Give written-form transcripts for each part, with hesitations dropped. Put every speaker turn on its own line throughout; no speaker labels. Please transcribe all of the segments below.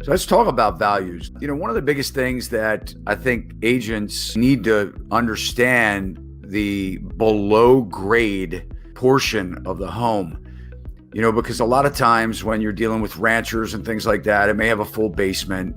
So let's talk about values. One of the biggest things that I think agents need to understand, the below grade portion of the home. Because a lot of times when you're dealing with ranchers and things like that, it may have a full basement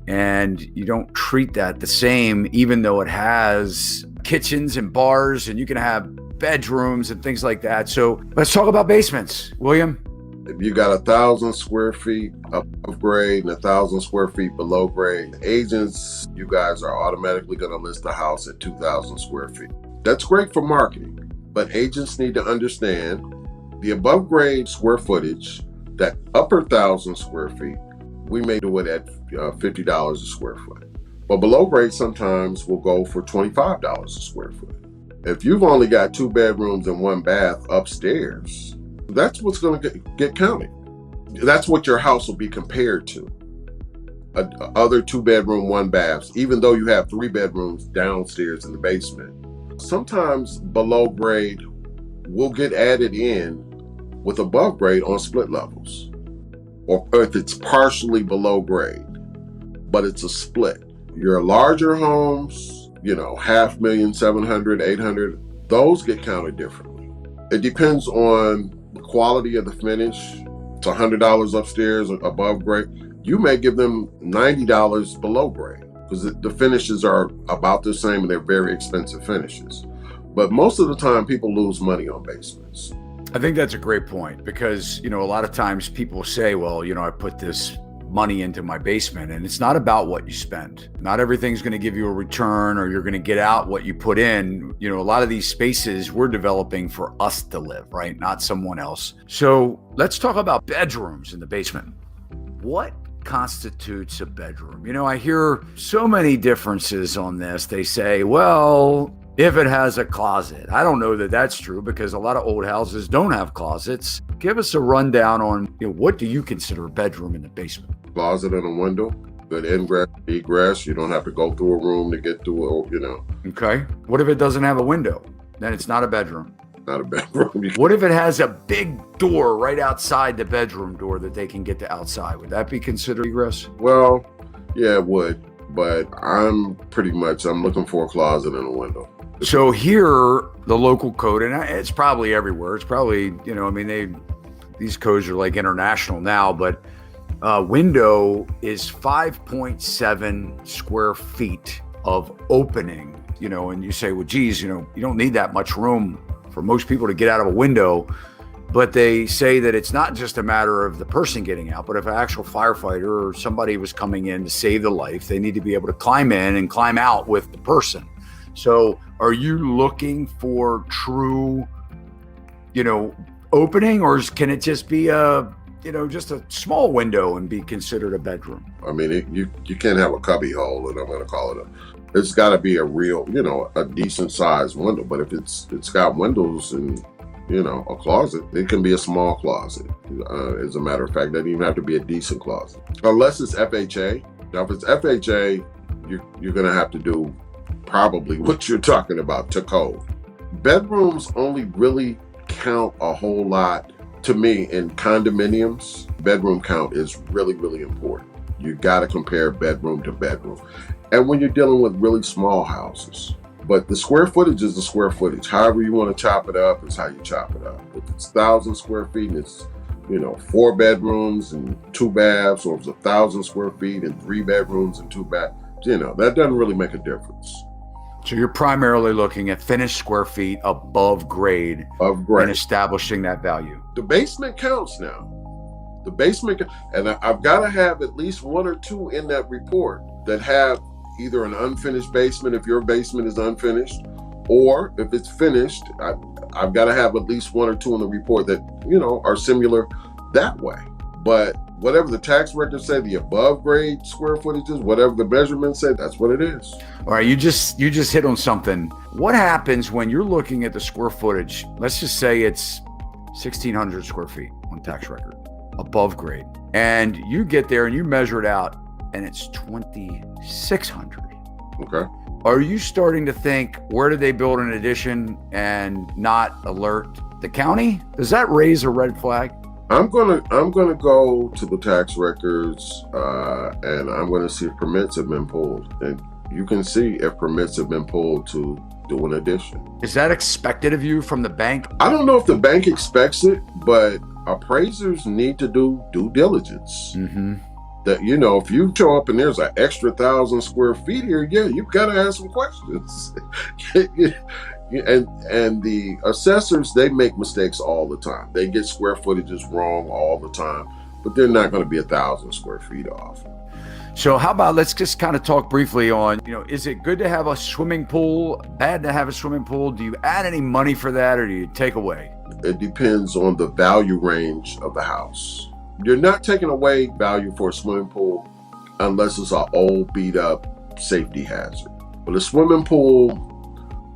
and you don't treat that the same, even though it has kitchens and bars and you can have bedrooms and things like that. So let's talk about basements. William?
If you got 1,000 square feet above grade and 1,000 square feet below grade, agents, you guys are automatically going to list the house at 2,000 square feet. That's great for marketing, but agents need to understand the above grade square footage, that upper 1,000 square feet, we may do it at $50 a square foot. But below grade sometimes will go for $25 a square foot. If you've only got 2 bedrooms and 1 bath upstairs, that's what's going to get counted. That's what your house will be compared to. Other 2 bedroom, 1 baths, even though you have 3 bedrooms downstairs in the basement. Sometimes below grade will get added in with above grade on split levels, or if it's partially below grade, but it's a split. Your larger homes, $500,000, $700,000, $800,000, those get counted differently. It depends on the quality of the finish. It's $100 upstairs above grade. You may give them $90 below grade because the finishes are about the same and they're very expensive finishes. But most of the time people lose money on basements.
I think that's a great point because, a lot of times people say, well, I put this money into my basement, and it's not about what you spend. Not everything's going to give you a return or you're going to get out what you put in. A lot of these spaces we're developing for us to live, right? Not someone else. So let's talk about bedrooms in the basement. What constitutes a bedroom? I hear so many differences on this. They say, well, if it has a closet. I don't know that that's true because a lot of old houses don't have closets. Give us a rundown on what do you consider a bedroom in the basement?
Closet and a window, good ingress, egress. You don't have to go through a room to get to it,
Okay. What if it doesn't have a window? Then it's not a bedroom.
Not a bedroom.
What if it has a big door right outside the bedroom door that they can get to outside? Would that be considered egress?
Well, yeah, it would. But I'm looking for a closet and a window.
So here, the local code, and it's probably everywhere. It's probably, these codes are like international now, but window is 5.7 square feet of opening, and you say, well, geez, you don't need that much room for most people to get out of a window. But they say that it's not just a matter of the person getting out, but if an actual firefighter or somebody was coming in to save the life, they need to be able to climb in and climb out with the person. So are you looking for true, opening, or can it just be just a small window and be considered a bedroom?
I mean, you can't have a cubby hole, and I'm going to call it it's got to be a real, a decent sized window. But if it's got windows and, a closet, it can be a small closet. As a matter of fact, it doesn't even have to be a decent closet. Unless it's FHA. Now, if it's FHA, you're going to have to do probably what you're talking about to code. Bedrooms only really count a whole lot to me in condominiums. Bedroom count is really, really important. You got to compare bedroom to bedroom. And when you're dealing with really small houses, but the square footage is the square footage. However you want to chop it up is how you chop it up. If it's 1,000 square feet and it's 4 bedrooms and 2 baths, or if it's 1,000 square feet and 3 bedrooms and 2 baths, that doesn't really make a difference.
So you're primarily looking at finished square feet above grade and establishing that value.
The basement counts now. The basement, and I've got to have at least 1 or 2 in that report that have either an unfinished basement if your basement is unfinished, or if it's finished, I've got to have at least 1 or 2 in the report that, are similar that way. But whatever the tax records say, the above grade square footage is, whatever the measurements say, that's what it is.
All right, you just hit on something. What happens when you're looking at the square footage? Let's just say it's 1,600 square feet on tax record, above grade. And you get there and you measure it out and it's 2,600.
Okay.
Are you starting to think, where did they build an addition and not alert the county? Does that raise a red flag?
I'm gonna go to the tax records, and I'm gonna see if permits have been pulled, and you can see if permits have been pulled to do an addition.
Is that expected of you from the bank?
I don't know if the bank expects it, but appraisers need to do due diligence.
Mm-hmm.
That, if you show up and there's an extra 1,000 square feet here, yeah, you've got to ask some questions. And the assessors, they make mistakes all the time. They get square footages wrong all the time, but they're not going to be 1,000 square feet off.
So how about, let's just kind of talk briefly on, is it good to have a swimming pool, bad to have a swimming pool? Do you add any money for that, or do you take away?
It depends on the value range of the house. You're not taking away value for a swimming pool unless it's an old, beat up safety hazard. But a swimming pool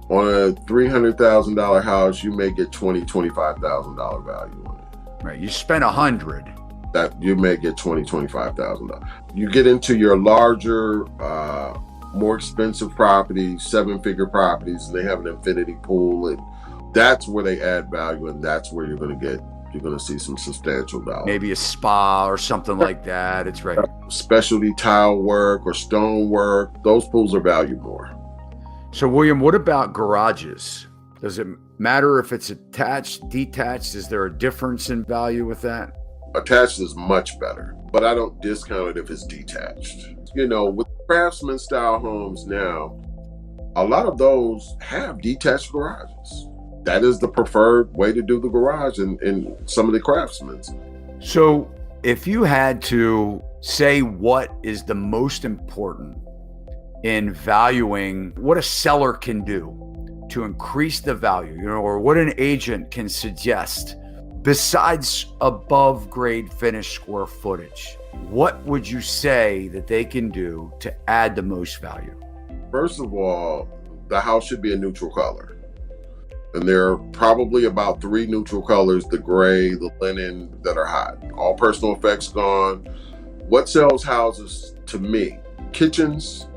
on a $300,000 house, you may get $20,000, $25,000 value on it.
Right. You spend $100,000.
That you may get $20,000, $25,000. You get into your larger, more expensive properties, 7-figure properties, and they have an infinity pool, and that's where they add value, and that's where you're going to see some substantial dollars.
Maybe a spa or something like that. It's right.
Specialty tile work or stone work, those pools are valued more.
So, William, what about garages? Does it matter if it's attached, detached? Is there a difference in value with that?
Attached is much better, but I don't discount it if it's detached. With craftsman style homes now, a lot of those have detached garages. That is the preferred way to do the garage in some of the craftsmen's.
So if you had to say what is the most important in valuing what a seller can do to increase the value, or what an agent can suggest besides above grade finished square footage, what would you say that they can do to add the most value?
First of all, the house should be a neutral color. And there are probably about 3 neutral colors: the gray, the linen, that are hot. All personal effects gone. What sells houses to me? Kitchens,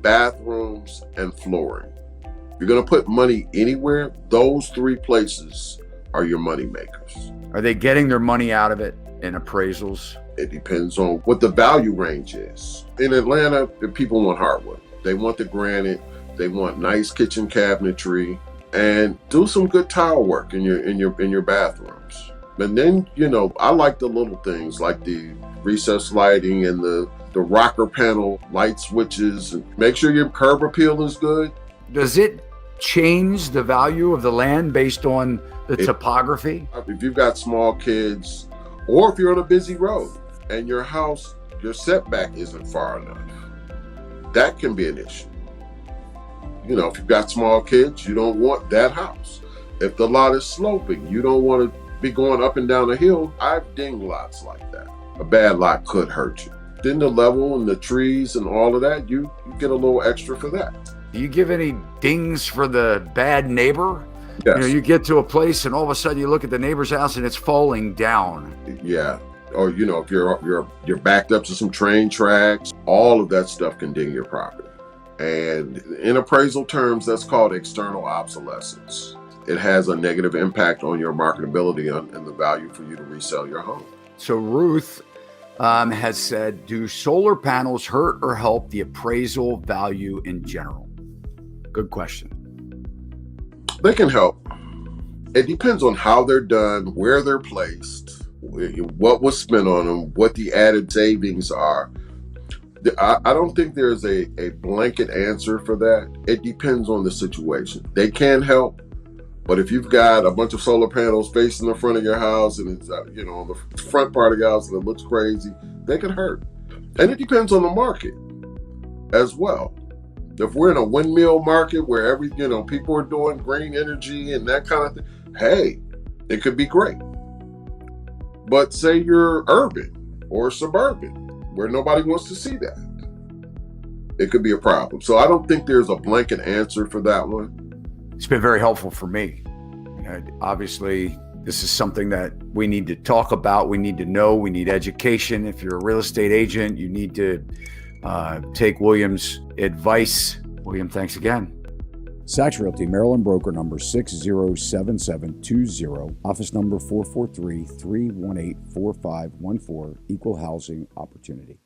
bathrooms, and flooring. If you're going to put money anywhere, those 3 places are your money makers.
Are they getting their money out of it in appraisals?
It depends on what the value range is. In Atlanta, the people want hardwood. They want the granite. They want nice kitchen cabinetry, and do some good tile work in your bathrooms. And then, I like the little things like the recessed lighting and the rocker panel light switches, and make sure your curb appeal is good.
Does it change the value of the land based on the topography?
If you've got small kids, or if you're on a busy road and your house, your setback isn't far enough, that can be an issue. If you've got small kids, you don't want that house. If the lot is sloping, you don't want to be going up and down a hill. I've dinged lots like that. A bad lot could hurt you. Then the level and the trees and all of that, you get a little extra for that.
Do you give any dings for the bad neighbor?
Yes.
You get to a place and all of a sudden you look at the neighbor's house and it's falling down.
Yeah. Or, if you're backed up to some train tracks, all of that stuff can ding your property. And in appraisal terms, that's called external obsolescence. It has a negative impact on your marketability and the value for you to resell your home.
So Ruth has said, do solar panels hurt or help the appraisal value in general? Good question.
They can help. It depends on how they're done, where they're placed, what was spent on them, what the added savings are. I don't think there's a blanket answer for that. It depends on the situation. They can help, but if you've got a bunch of solar panels facing the front of your house and it's on the front part of your house and it looks crazy, they can hurt. And it depends on the market as well. If we're in a windmill market where people are doing green energy and that kind of thing, hey, it could be great. But say you're urban or suburban, where nobody wants to see that, it could be a problem. So I don't think there's a blanket answer for that one.
It's been very helpful for me. Obviously, this is something that we need to talk about. We need to know. We need education. If you're a real estate agent, you need to take William's advice. William, thanks again. Sachs Realty, Maryland broker number 607720, office number 443-318-4514, equal housing opportunity.